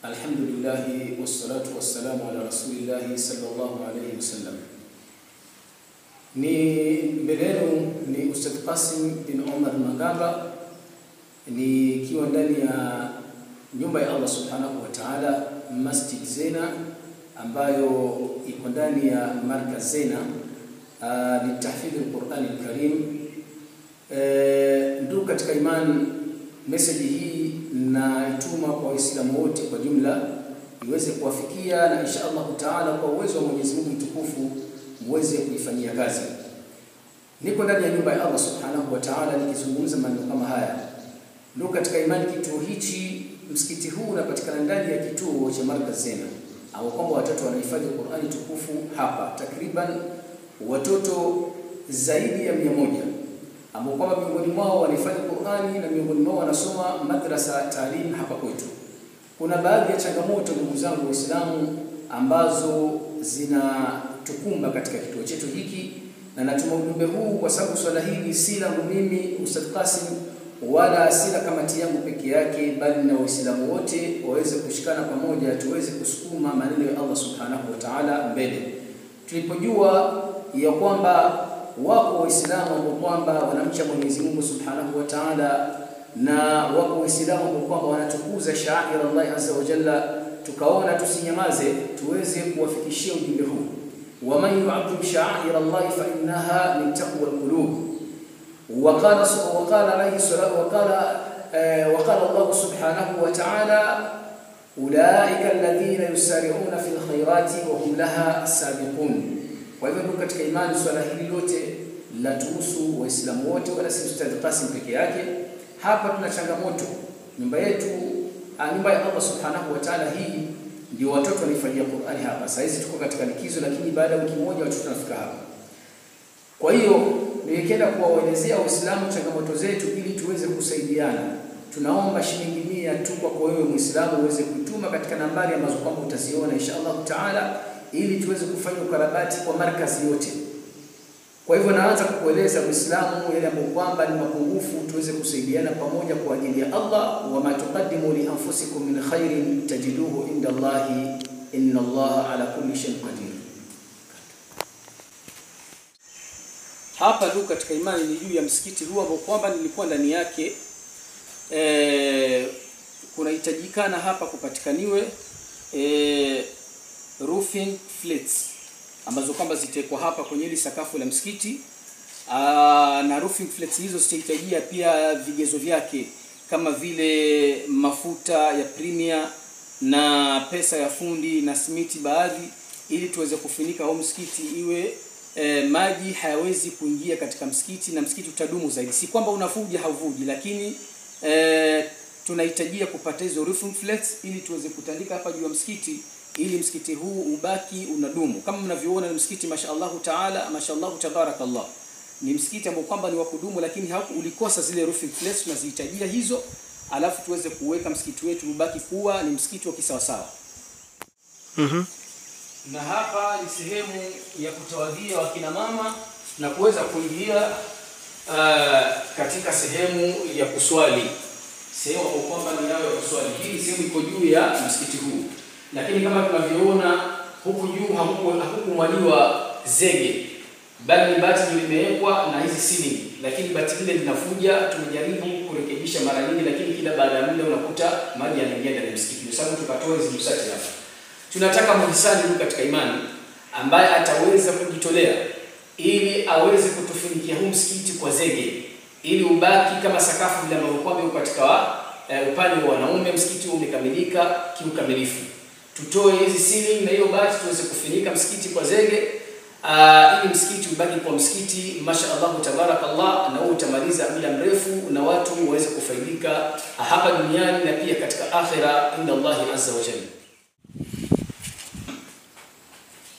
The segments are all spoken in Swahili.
Alhamdulillah wassalatu wassalamu ala rasulillah sallallahu alayhi wasallam. Ni mbelenu ni Ustadh Qasim bin Omar Magamba, ni kiwa ndani ya nyumba ya Allah subhanahu wa ta'ala, Masjid Zena, ambayo iko ndani ya Markaz Zena litahfidh al-Qur'an al-Karim. Ndugu katika imani, message hii na ituma kwa Waislamu wote kwa jumla iweze kuwafikia, na insha Allah taala kwa uwezo wa Mwenyezi Mungu mtukufu muweze kuifanyia kazi. Niko ndani ya nyumba ya Allah subhanahu wa ta'ala nikizungumza maneno kama haya. Ndugu katika imani, kituo hichi, msikiti huu unapatikana ndani ya kituo cha Markaz Zena, au kwamba watoto wanahifadhi Qur'ani tukufu hapa, takriban watoto zaidi ya 100 ambao kwamba miongoni mwao wanahifadhi Qur'ani na miongoni mwao wanasoma madrasa taalim hapa kwetu. Kuna baadhi ya changamoto ndugu zangu Waislamu ambazo zinatukumba katika kituo chetu hiki, na natuma ujumbe huu kwa sababu swala hili si langu mimi Ustadh Qasim wala si la kamati yangu peke yake, bali na Waislamu wote waweze kushikana pamoja, tuweze kusukuma maneno ya Allah subhanahu wa ta'ala mbele. Tulipojua ya kwamba wako Waislamu ambao kwamba wanamcha Mwenyezi Mungu subhanahu wa ta'ala, na wako Waislamu ambao kwamba wanatukuza sha'air Allah azza wa jalla, tukaona tusinyamaze, tuweze kuwafikishia ujumbe huu. Wa man yu'azzim sha'air Allah fa innaha min taqwa al-qulub. وقال الله سبحانه وتعالى أولئك الذين يسارعون في الخيرات وهم لها سابقون. Kwa hivyo ndugu katika imani, swala hili lote la tuhusu Waislamu wote, wala si Ustadh Qasim peke yake. Hapa tuna changamoto. Nyumba yetu, nyumba ya Allah subhanahu wa ta'ala, hii ndio watoto wanifanyia Qur'ani hapa. Sasa hizi tuko katika likizo, lakini baada ya wiki moja watoto wanafika hapa. Kwa hiyo nikienda kuwaelezea Waislamu changamoto zetu ili tuweze kusaidiana, tunaomba shilingi 100 tu kwa wewe Muislamu uweze kutuma katika nambari ambazo kwamba utaziona inshallah taala, ili tuweze kufanya ukarabati kwa markazi yote. Kwa hivyo naanza kukueleza Muislamu yale ambayo kwamba ni mapungufu, tuweze kusaidiana pamoja kwa ajili ya Allah. Wa ma tuqaddimu li anfusikum min khairin tajiduhu inda Allahi, inna Allaha ala kulli shay'in qadir. Hapa ndugu katika imani ni juu ya msikiti huu ambao kwamba nilikuwa ndani yake. Kunahitajikana hapa kupatikaniwe roofing flats ambazo kwamba zitekwa hapa kwenye ile sakafu la msikiti. Na roofing flats hizo zitahitajia pia vigezo vyake kama vile mafuta ya premier na pesa ya fundi na simiti baadhi, ili tuweze kufunika huu msikiti iwe maji hayawezi kuingia katika msikiti na msikiti utadumu zaidi. Si kwamba unavuja hauvuji, lakini tunahitajia kupata hizo roofing flats ili tuweze kutandika hapa juu ya msikiti, ili msikiti huu ubaki unadumu. Kama mnavyoona ni msikiti mashaallah taala, mashaallah tabarakallah, ni msikiti ambao kwamba ni wa kudumu, lakini ulikosa zile roofing flats, tunazihitajia hizo, alafu tuweze kuweka msikiti wetu ubaki kuwa ni msikiti wa kisawasawa. Na hapa ni sehemu ya kutawadhia wakina mama na kuweza kuingia katika sehemu ya kuswali. Sehemu kwa kwamba ni yao ya kuswali. Hii sehemu iko juu ya msikiti huu. Lakini kama tunavyoona huku juu hakukumwaliwa zege, bali bati limewekwa na hizi ceiling. Lakini bati lile linavuja, tumejaribu kurekebisha mara nyingi, lakini kila baada ya muda unakuta maji yanaingia ndani ya msikiti. Kwa sababu tukatoa hizi dosati hapa. Tunataka muhisani ndugu katika imani ambaye ataweza kujitolea ili aweze kutufunikia huu msikiti kwa zege, ili ubaki kama sakafu bila marukwame katika upande wa wanaume, msikiti umekamilika kiukamilifu. Tutoe hizi ceiling na hiyo bati tuweze kufunika msikiti kwa zege, ili msikiti ubaki kwa msikiti mashaallah tabarakallah, na utamaliza muda mrefu na watu waweze kufaidika hapa duniani na pia katika akhira inda Allah azza wa jalla.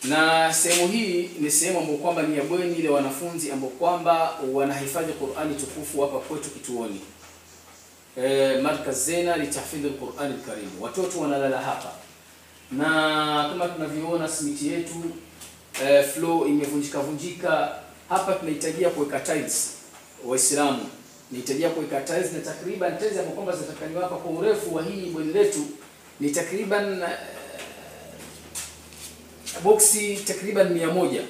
Na sehemu hii ni sehemu ambayo kwamba ni ya bweni ile wanafunzi ambao kwamba wanahifadhi Qur'ani tukufu hapa kwetu kituoni. Markaz Zena litahfidh al-Qur'an al-Karim. Watoto wanalala hapa. Na kama tunavyoona simiti yetu floor imevunjika. Hapa tunahitajia kuweka tiles. Waislamu, tunahitajia kuweka tiles, na takriban tiles ambazo kwamba zitatakaniwa hapa kwa urefu wa hii bweni letu ni takriban boksi takriban 100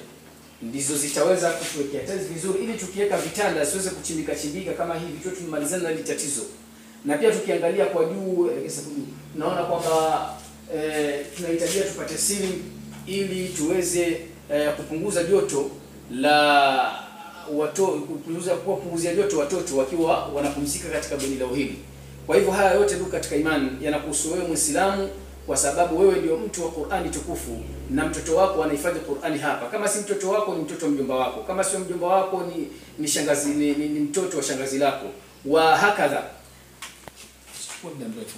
ndizo zitaweza kutuwekea tiles vizuri, ili tukiweka vitanda siweze kuchimbika chimbika kama hivi, tu tumalizane na hili tatizo. Na pia tukiangalia kwa juu naona kwamba tunahitaji tupate ceiling ili tuweze kupunguza joto la kupunguzia joto watoto wakiwa wanapumzika katika bweni lao hili. Kwa hivyo haya yote ndugu katika imani yanakuhusu wewe Muislamu, kwa sababu wewe ndio mtu wa Qur'ani tukufu na mtoto wako anahifadhi Qur'ani hapa. Kama si mtoto wako ni mtoto mjomba wako, kama sio mjomba wako ni shangazi, ni mtoto wa shangazi lako, wa hakadha. Chukua muda mrefu.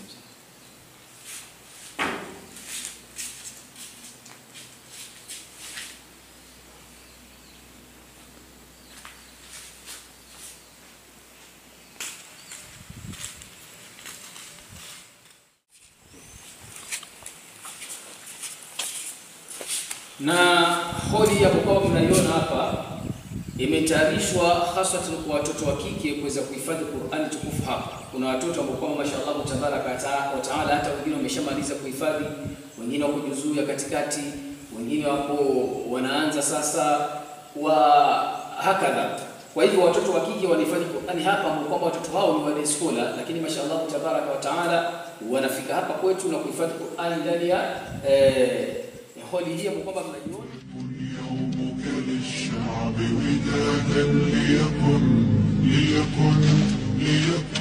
Na holi ya mkoa mnaiona hapa imetayarishwa hasatan kwa watoto wa kike kuweza kuhifadhi Qur'ani tukufu hapa. Kuna watoto ambao mashaallah tabaraka wa taala hata wengine wameshamaliza kuhifadhi, wengine wako juzuu ya katikati, wengine wako wanaanza sasa wa hakadha. Kwa hivyo watoto wa kike wanahifadhi Qur'ani hapa, ambao watoto hao ni wale scholar, lakini mashaallah tabaraka wa taala wanafika hapa kwetu na kuhifadhi Qur'ani ndani ya holi hii ambapo mnajiona. ليكن